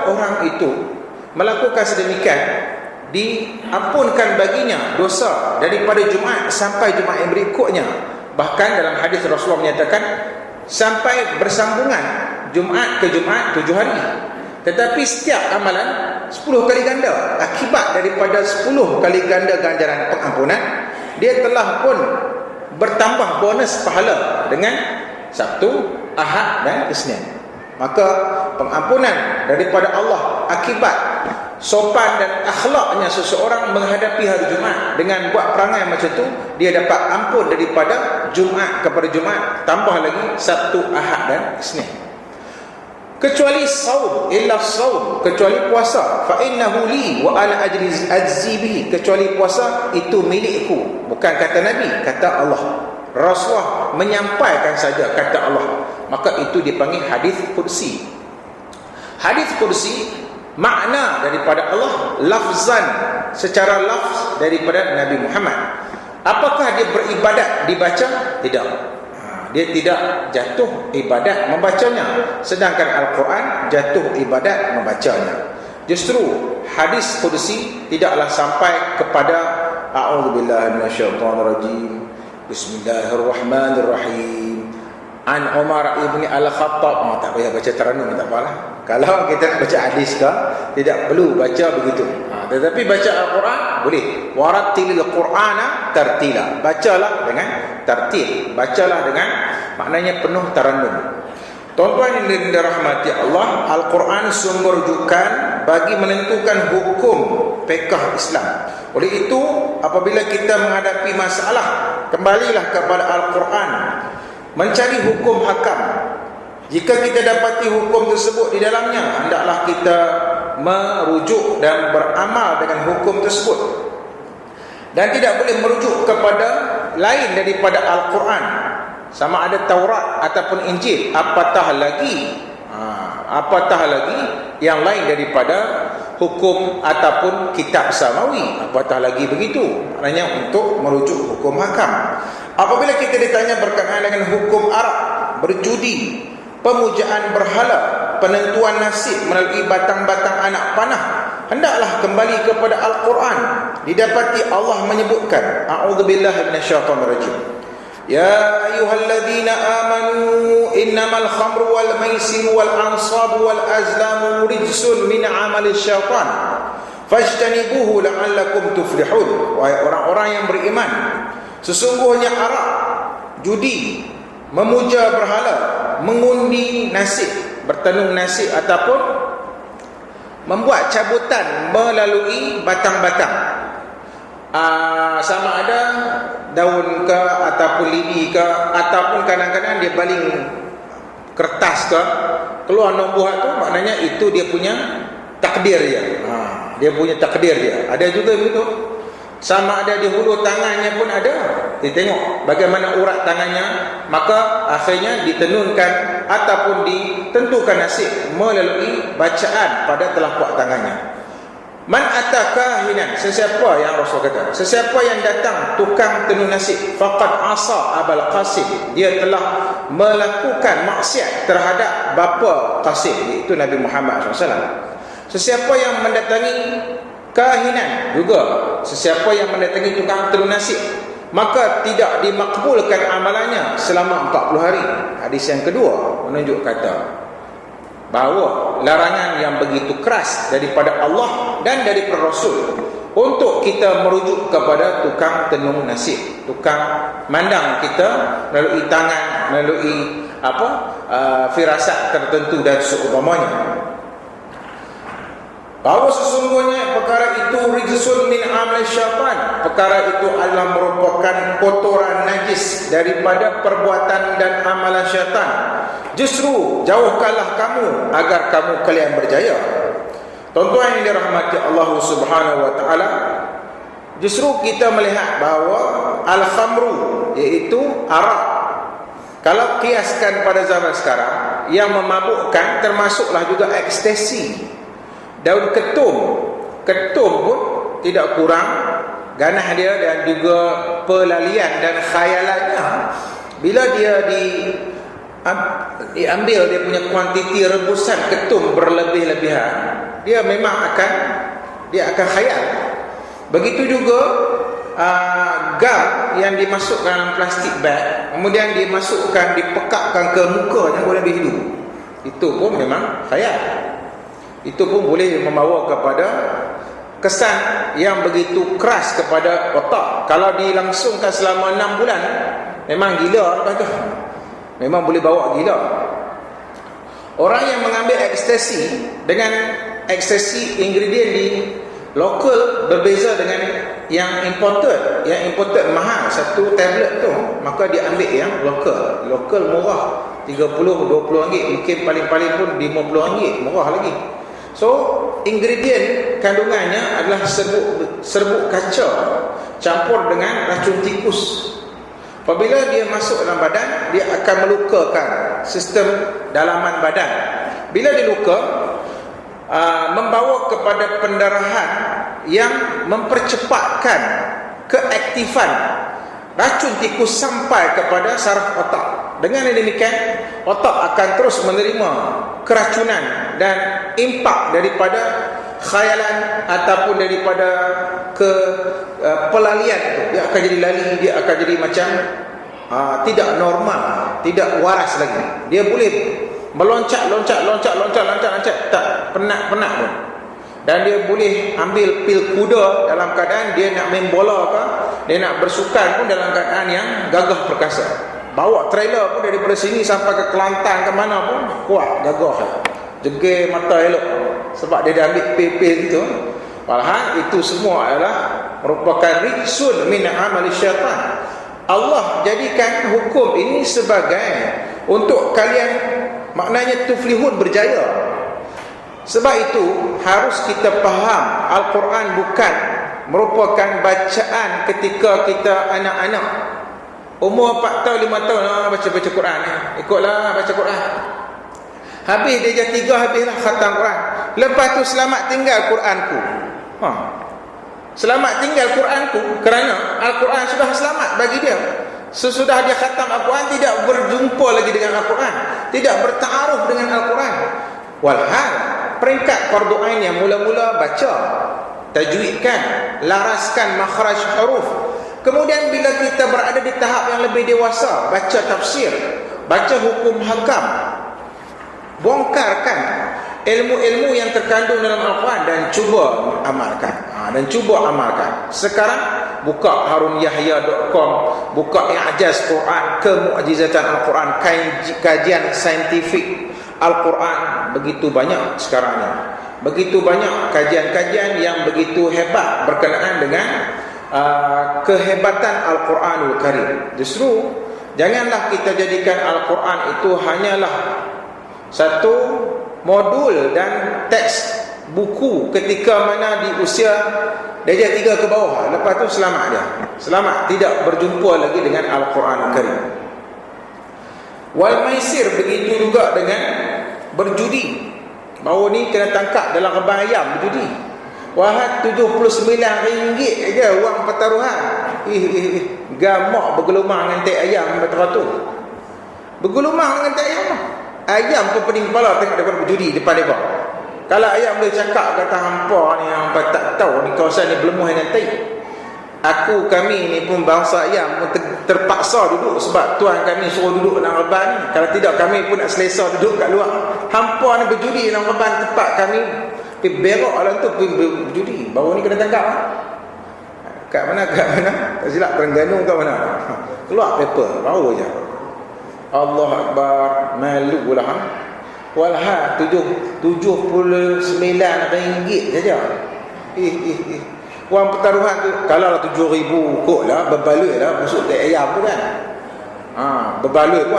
orang itu melakukan sedemikian, diampunkan baginya dosa daripada Jumaat sampai Jumaat yang berikutnya. Bahkan dalam hadis Rasulullah menyatakan sampai bersambungan Jumaat ke Jumaat 7 hari. Tetapi setiap amalan 10 kali ganda. Akibat daripada 10 kali ganda ganjaran pengampunan, dia telah pun bertambah bonus pahala dengan Sabtu, Ahad dan Isnin. Maka pengampunan daripada Allah akibat sopan dan akhlaknya seseorang menghadapi hari Jumaat dengan buat perangai macam tu, dia dapat ampun daripada Jumaat kepada Jumaat, tambah lagi Sabtu, Ahad dan Isnin. Kecuali saum, illa saum, kecuali puasa, fa innahu li wa ana ajzi bihi, kecuali puasa itu milikku. Bukan kata Nabi, kata Allah. Rasulullah menyampaikan saja kata Allah, maka itu dipanggil hadis qudsi. Hadis qudsi makna daripada Allah, lafzan, secara lafz daripada Nabi Muhammad. Apakah dia beribadat dibaca? Tidak. Dia tidak jatuh ibadat membacanya, sedangkan Al-Quran jatuh ibadat membacanya. Justru hadis qudsi tidaklah sampai kepada a'udzubillahi minasyaitonirrajim, bismillahirrahmanirrahim, an Umar ibni Al-Khattab. Tak payah baca Taranum, tak apalah. Kalau kita nak baca hadis ke, tidak perlu baca begitu. Tetapi baca Al-Quran boleh. Warattilil Qur'ana tartila, bacalah dengan tartil, bacalah dengan maknanya penuh tarannum. Tuan-tuan yang dirahmati Allah, Al-Quran sumber rujukan bagi menentukan hukum fiqh Islam. Oleh itu, apabila kita menghadapi masalah, kembalilah kepada Al-Quran, mencari hukum hakam. Jika kita dapati hukum tersebut di dalamnya, hendaklah kita merujuk dan beramal dengan hukum tersebut, dan tidak boleh merujuk kepada lain daripada Al-Quran, sama ada Taurat ataupun Injil, apatah lagi yang lain daripada hukum ataupun kitab samawi, apatah lagi begitu, maknanya untuk merujuk hukum hakam. Apabila kita ditanya berkenaan dengan hukum Arab, berjudi, pemujaan berhala, penentuan nasib melalui batang-batang anak panah, hendaklah kembali kepada Al-Quran. Didapati Allah menyebutkan, a'udzubillahi minasyaitonirrajim, ya ayyuhalladzina amanu innamal khamru wal maisiru wal ansabu wal azlamu rijsun min amali syaitan fajtanibuhu la'allakum tuflihun. Wahai orang-orang yang beriman, sesungguhnya arak, judi, memuja berhala, mengundi nasib, bertenung nasib ataupun membuat cabutan melalui batang-batang, sama ada daun ke ataupun lidi ke, ataupun kadang-kadang dia baling kertas ke, keluar nombor tu, maknanya itu dia punya takdir dia. Dia punya takdir dia. Ada juga begitu. Sama ada di hulu tangannya pun ada. Dia tengok bagaimana urat tangannya, maka akhirnya ditenunkan ataupun ditentukan nasib melalui bacaan pada telapak tangannya. Man atakahinan, sesiapa yang Rasul kata, sesiapa yang datang tukang tenun nasib, faqad asa Abul Qasim, dia telah melakukan maksiat terhadap bapa Qasim, iaitu Nabi Muhammad SAW. Sesiapa yang mendatangi kahinan juga, sesiapa yang mendatangi tukang tenun nasib, maka tidak dimakbulkan amalannya selama 40 hari. Hadis yang kedua menunjuk kata bahawa larangan yang begitu keras daripada Allah dan daripada Rasul untuk kita merujuk kepada tukang tenung nasib, tukang mandang kita melalui tangan, melalui firasat tertentu dan seumpamanya. Bahawa sesungguhnya perkara itu rijsun min amal syaitan, perkara itu adalah merupakan kotoran najis daripada perbuatan dan amalan syaitan. Justru jauhkanlah kamu agar kalian berjaya. Tuan-tuan yang dirahmati Allah Subhanahu wa taala, justru kita melihat bahawa al-khamru, iaitu arak, kalau kiaskan pada zaman sekarang, yang memabukkan termasuklah juga ekstasi. Daun ketum pun tidak kurang ganah dia dan juga pelalian dan khayalannya. Bila dia diambil dia punya kuantiti rebusan ketum berlebih-lebihan, dia memang akan khayal. Begitu juga gam yang dimasukkan dalam plastik bag, kemudian dimasukkan, dipekakkan ke mukanya, kemudian dihidup, itu pun memang khayal. Itu pun boleh membawa kepada kesan yang begitu keras kepada otak. Kalau dilangsungkan selama 6 bulan, memang gila lepas tu. Memang boleh bawa gila. Orang yang mengambil ekstasi, dengan ekstasi ingredient di lokal berbeza dengan yang imported. Yang imported mahal, satu tablet tu, maka dia ambil yang lokal. Lokal murah, 30-20 ringgit, mungkin paling-paling pun 50 ringgit, murah lagi. So, ingredient kandungannya adalah serbuk kaca campur dengan racun tikus. Apabila dia masuk dalam badan, dia akan melukakan sistem dalaman badan. Bila dia luka, membawa kepada pendarahan yang mempercepatkan keaktifan racun tikus sampai kepada saraf otak. Dengan demikian, otak akan terus menerima keracunan dan impak daripada khayalan ataupun daripada pelalian itu. Dia akan jadi lali, dia akan jadi macam tidak normal, tidak waras lagi. Dia boleh meloncat, tak penat-penat pun. Dan dia boleh ambil pil kuda dalam keadaan dia nak main bola ke, dia nak bersukan pun dalam keadaan yang gagah perkasa. Bawa trailer pun daripada sini sampai ke Kelantan ke mana pun kuat, gagah. Jegir mata elok sebab dia dah ambil pil-pil gitu. Walhal itu semua adalah merupakan rijsun min amali syaitan. Allah jadikan hukum ini sebagai untuk kalian, maknanya tuflihun, berjaya. Sebab itu harus kita faham Al-Quran bukan merupakan bacaan ketika kita anak-anak umur 4 tahun 5 tahun baca-baca Quran. Ikutlah baca Quran. Habis dia jadi 3, habislah khatam Quran. Lepas tu selamat tinggal Quranku. Selamat tinggal Quranku kerana Al-Quran sudah selamat bagi dia. Sesudah dia khatam Al-Quran, tidak berjumpa lagi dengan Al-Quran, tidak bertaaruf dengan Al-Quran. Walhal peringkat fardu ain yang mula-mula baca, tajwidkan, laraskan makhraj huruf. Kemudian bila kita berada di tahap yang lebih dewasa, baca tafsir, baca hukum hakam, bongkarkan ilmu-ilmu yang terkandung dalam Al-Quran dan cuba amalkan. Sekarang buka harumyahya.com, buka i'jaz Quran, kemu'jizatan Al-Quran, kajian saintifik Al-Quran, begitu banyak sekarang ni. Begitu banyak kajian-kajian yang begitu hebat berkenaan dengan kehebatan Al-Quranul Karim. Justru janganlah kita jadikan Al-Quran itu hanyalah satu modul dan teks buku ketika mana di usia darjah 3 ke bawah. Lepas tu selamat dia. Selamat, tidak berjumpa lagi dengan Al-Quranul Karim. Wal maisir, begitu juga dengan berjudi. Baru ni kena tangkap dalam rebah ayam berjudi. Wahad RM79 aja wang pertaruhan. Gamak bergelumang dengan tai ayam betul-betul. Bergelumang dengan tai ayam. Ayam pun pening kepala tengok depan berjudi depan depa. Kalau ayam boleh cakap kata hampa ni, hampa tak tahu ni kawasan ni berlemuh dengan tai. Kami ni pun bangsa ayam pun terpaksa duduk sebab tuan kami suruh duduk dalam reban ni. Kalau tidak kami pun nak selesa duduk kat luar. Hampa ni berjudi dalam reban tempat kami, pergi berok dalam tu pergi berjudi. Baru ni kena tangkap. Kat mana? Tak silap Terengganu kat mana? Keluar paper baru je. Allah Akbar, malu lah. Walha RM79 saja. Wang pertaruhan tu kalau lah 7,000 kot lah, berbaloi lah busuk tai ayam tu kan. Berbaloi pun